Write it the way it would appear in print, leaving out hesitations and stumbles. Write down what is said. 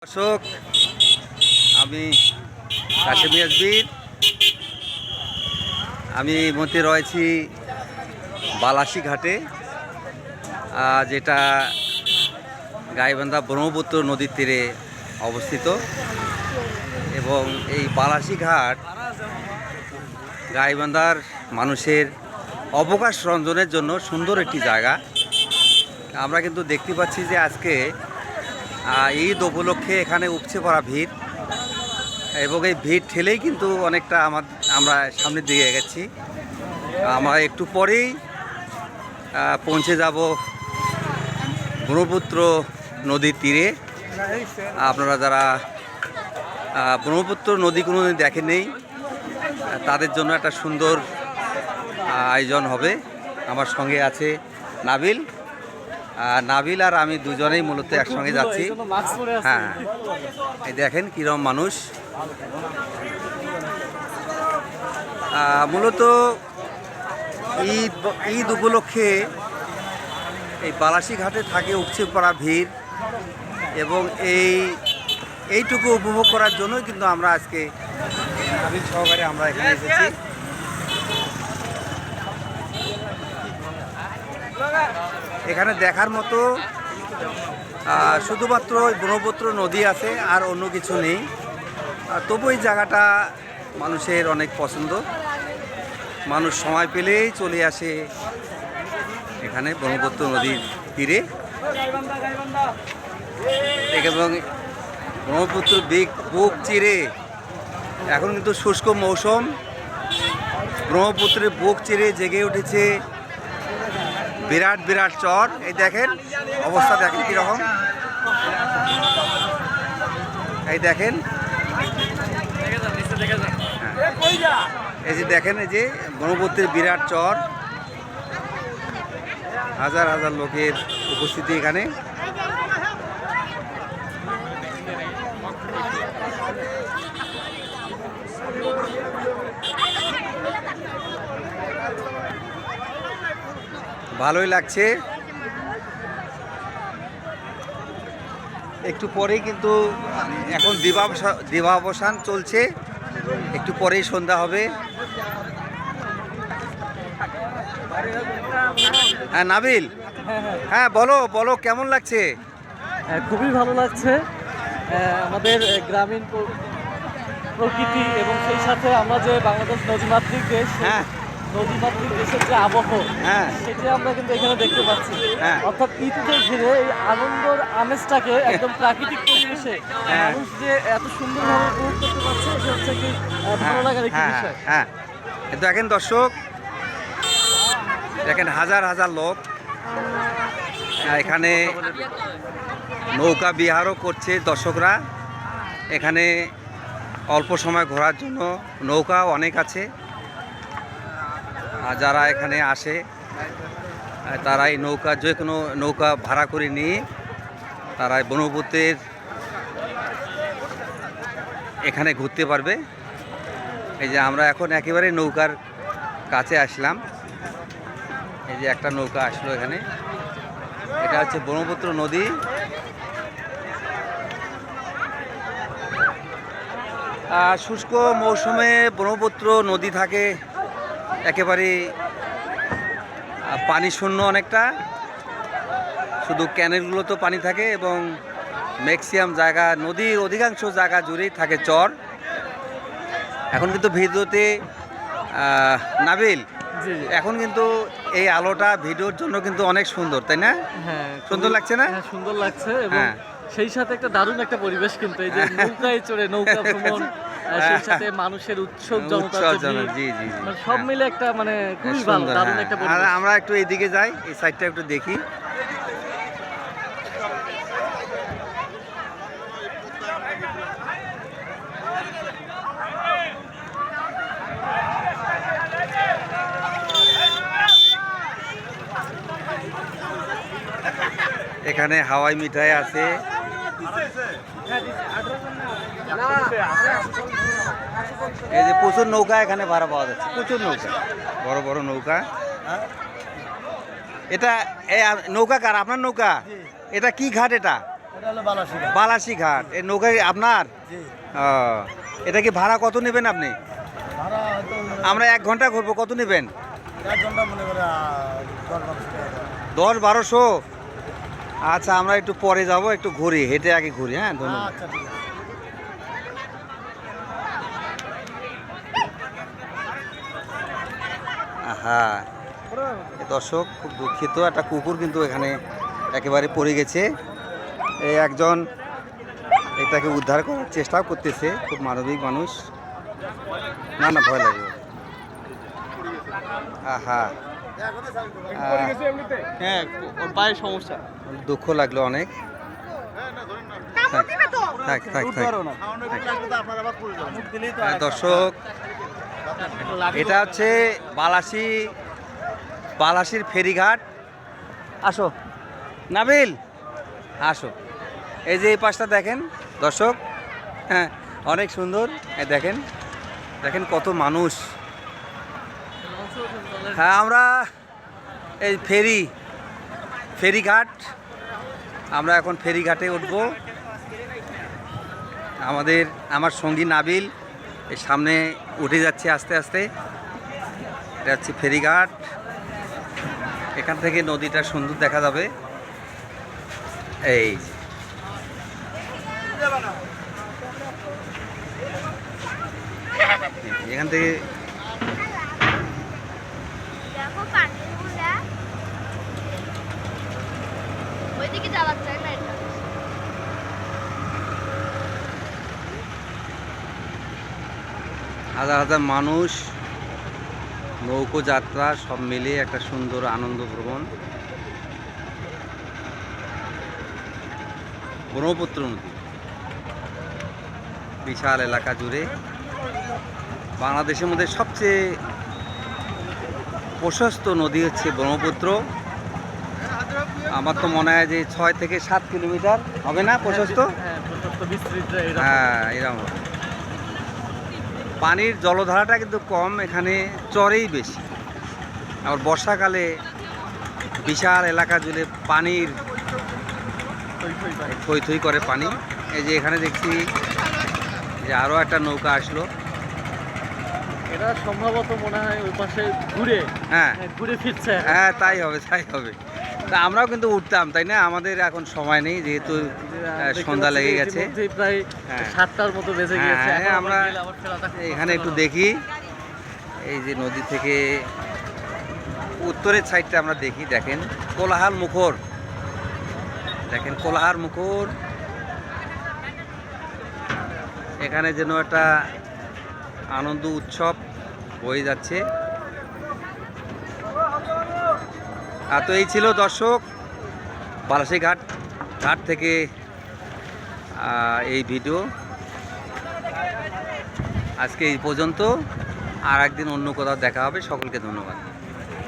দর্শক, আমি কাশেম ইয়াসবির। আমি এই মুহূর্তে রয়েছি বালাসী ঘাটে, যেটা গাইবান্ধা ব্রহ্মপুত্র নদীর তীরে অবস্থিত। এবং এই বালাসী ঘাট গাইবান্ধার মানুষের অবকাশ রঞ্জনের জন্য সুন্দর একটি জায়গা। আমরা কিন্তু দেখতে পাচ্ছি যে আজকে ঈদ উপলক্ষে এখানে উপচে পড়া ভিড়, এবং এই ভিড় ঠেলেই কিন্তু অনেকটা আমরা সামনের দিকে এগেছি। আমরা একটু পরেই পৌঁছে যাব ব্রহ্মপুত্র নদীর তীরে। আপনারা যারা ব্রহ্মপুত্র নদী কোনোদিন দেখেননি, তাদের জন্য একটা সুন্দর আয়োজন হবে। আমার সঙ্গে আছে নাবিল আর আমি দুজনেই মূলত একসঙ্গে যাচ্ছি। হ্যাঁ, এই দেখেন কিরম মানুষ। মূলত ঈদ উপলক্ষে এই বালাসী ঘাটে থাকে উপচে পড়া ভিড়, এবং এইটুকু উপভোগ করার জন্যই কিন্তু আমরা আজকে নাবিল সহকারে আমরা এখানে এসেছি। এখানে দেখার মতো শুধুমাত্র ব্রহ্মপুত্র নদী আছে, আর অন্য কিছু নেই। তবু এই জায়গাটা মানুষের অনেক পছন্দ। মানুষ সময় পেলেই চলে আসে এখানে ব্রহ্মপুত্র নদীর তীরে। এবং ব্রহ্মপুত্র বুক চিরে এখন কিন্তু শুষ্ক মৌসুম, ব্রহ্মপুত্রের বুক চিরে জেগে উঠেছে বিরাট বিরাট চর। এই দেখেন অবস্থা, দেখেন কীরকম। এই দেখেন, এই যে দেখেন, এই যে ব্রহ্মপুত্রের বিরাট চর, হাজার হাজার লোকের উপস্থিতি এখানে। ভালোই লাগছে। একটু পরেই কিন্তু এখন দিবাবসান চলছে, একটু পরেই সন্ধ্যা হবে। হ্যাঁ নাবিল, হ্যাঁ বলো কেমন লাগছে? খুবই ভালো লাগছে। আমাদের গ্রামীণ প্রকৃতি এবং সেই সাথে আমরা যে বাংলাদেশ নদীমাতৃক দেশ, নদীমাতৃক দেশের যে আবহাওয়া, সেটা আমরা কিন্তু এখানে দেখতে পাচ্ছি। অর্থাৎ ঈদকে ঘিরে এই আনন্দর আমেজটাকে একদম প্রাকৃতিক পরিবেশে মানুষ যে এত সুন্দরভাবে উপভোগ করতে পারছে, এটা হচ্ছে কি ভালো লাগার একটি বিষয়। দেখেন দর্শক, দেখেন হাজার হাজার লোক এখানে নৌকা বিহারও করছে দর্শকরা। এখানে অল্প সময় ঘোরার জন্য নৌকাও অনেক আছে। যারা এখানে আসে তারা এই নৌকা, যে কোনো নৌকা ভাড়া করে নিয়ে তারা ব্রহ্মপুত্রের এখানে ঘুরতে পারবে। এই যে আমরা এখন একেবারে নৌকার কাছে আসলাম। এই যে একটা নৌকা আসলো এখানে, এটা হচ্ছে ব্রহ্মপুত্র নদী। শুষ্ক মৌসুমে ব্রহ্মপুত্র নদী থাকে একেবারে পানি শূন্য অনেকটা, শুধু ক্যানেলগুলো তো পানি থাকে, এবং ম্যাক্সিমাম জায়গা, নদীর অধিকাংশ জায়গা জুড়েই থাকে চর। এখন কিন্তু ভিডিওতে নাবিল, এখন কিন্তু এই আলোটা ভিডিওর জন্য কিন্তু অনেক সুন্দর, তাই না? হ্যাঁ, সুন্দর লাগছে না? হ্যাঁ, সুন্দর লাগছে। এবং সেই সাথে একটা দারুণ একটা পরিবেশ কিন্তু, এই যে নৌকায় চড়ে নৌকা ভ্রমণ, সেই সাথে মানুষের উৎসব জনতা, সব মিলে একটা মানে খুবই ভালো, দারুণ একটা পরিবেশ। আমরা একটু এইদিকে যাই, এই সাইডটা একটু দেখি। এখানে হাওয়াই মিঠাই আছে। এই যে প্রচুর নৌকা এখানে ভাড়া পাওয়া যাচ্ছে, প্রচুর নৌকা, বড় বড় নৌকা। এটা নৌকা কার? আপনার নৌকা? এটা কি ঘাট? এটা এটা হলো বালাসিরা। বালাসি ঘাট এই নৌকা আপনার? জি। ও, এটা কি ভাড়া কত নেবেন আপনি? ভাড়া হয়তো আমরা 1 ঘন্টা ঘুরবো, কত নেবেন? 1 ঘন্টা মনে করে 10-12 টাকা। 10-1200। আচ্ছা, আমরা একটু পরে যাব, একটু ঘুরি, হেঁটে আগে ঘুরি। হ্যাঁ, ধন্যবাদ। আচ্ছা ঠিক আছে। হ্যাঁ দর্শক, খুব দুঃখিত, একটা কুকুর কিন্তু এখানে একেবারে পড়ে গেছে। এই একজন এটাকে উদ্ধার করার চেষ্টাও করতেছে, খুব মানবিক মানুষ। না না, ভয় লাগে। হ্যাঁ, হ্যাঁ, ওর পায়ের সমস্যা। দুঃখ লাগলো অনেক। থাক থাক থাক থাক। হ্যাঁ, দর্শক, এটা হচ্ছে বালাসির ফেরিঘাট। আসো নাবিল, আসো। এই যে এই পাশটা দেখেন দর্শক, হ্যাঁ অনেক সুন্দর। এই দেখেন দেখেন কত মানুষ। হ্যাঁ, আমরা এই ফেরিঘাট, আমরা এখন ফেরিঘাটে উঠব। আমার সঙ্গী নাবিল এই সামনে উঠে যাচ্ছে আস্তে আস্তে। এটা হচ্ছে ফেরিঘাট, এখান থেকে নদীটা সুন্দর দেখা যাবে। এই এখান থেকে দেখো পানিগুলা ওইদিকে যাওয়ার চাই না এটা। হাজার হাজার মানুষ, নৌকো যাত্রা সব মিলিয়ে একটা সুন্দর আনন্দ ভ্রমণ। ব্রহ্মপুত্র নদী বিশাল এলাকা জুড়ে, বাংলাদেশের মধ্যে সবচেয়ে প্রশস্ত নদী হচ্ছে ব্রহ্মপুত্র। আমার তো মনে হয় যে 6 থেকে 7 কিলোমিটার হবে না প্রশস্ত? হ্যাঁ, প্রশস্ত বিস্তৃত এরকম। হ্যাঁ, এরকম। পানির জলধারাটা কিন্তু কম, এখানে চরেই বেশি। আবার বর্ষাকালে বিশাল এলাকা জুড়ে পানির থই থই করে পানি। এই যে এখানে দেখছি যে আরও একটা নৌকা আসলো। এরা সম্ভবত মনে হয় ওই পাশে ঘুরে হ্যাঁ ঘুরে ফিরছে। হ্যাঁ, তাই হবে তাই হবে। তা আমরাও কিন্তু উঠতাম, তাই না? আমাদের এখন সময় নেই, যেহেতু সন্ধ্যা লেগে গেছে। ইতিমধ্যেই প্রায় হ্যাঁ। 7টার মতো বেজে হ্যাঁ, গিয়েছে। হ্যাঁ, এখন আমরা গেলে আবার ফেরাটা খুব এখানে একটু কষ্টকর। দেখি। এই যে নদী থেকে উত্তরের সাইডটা আমরা দেখি, দেখেন কোলাহল মুখর, দেখেন কোলাহল মুখর। এখানে যেন একটা আনন্দ উৎসব হয়ে যাচ্ছে। আর তো এই ছিল দর্শক বালাসি ঘাট থেকে এই ভিডিও। আজকে এই পর্যন্ত, আর একদিন অন্য কোথাও দেখা হবে। সকলকে ধন্যবাদ।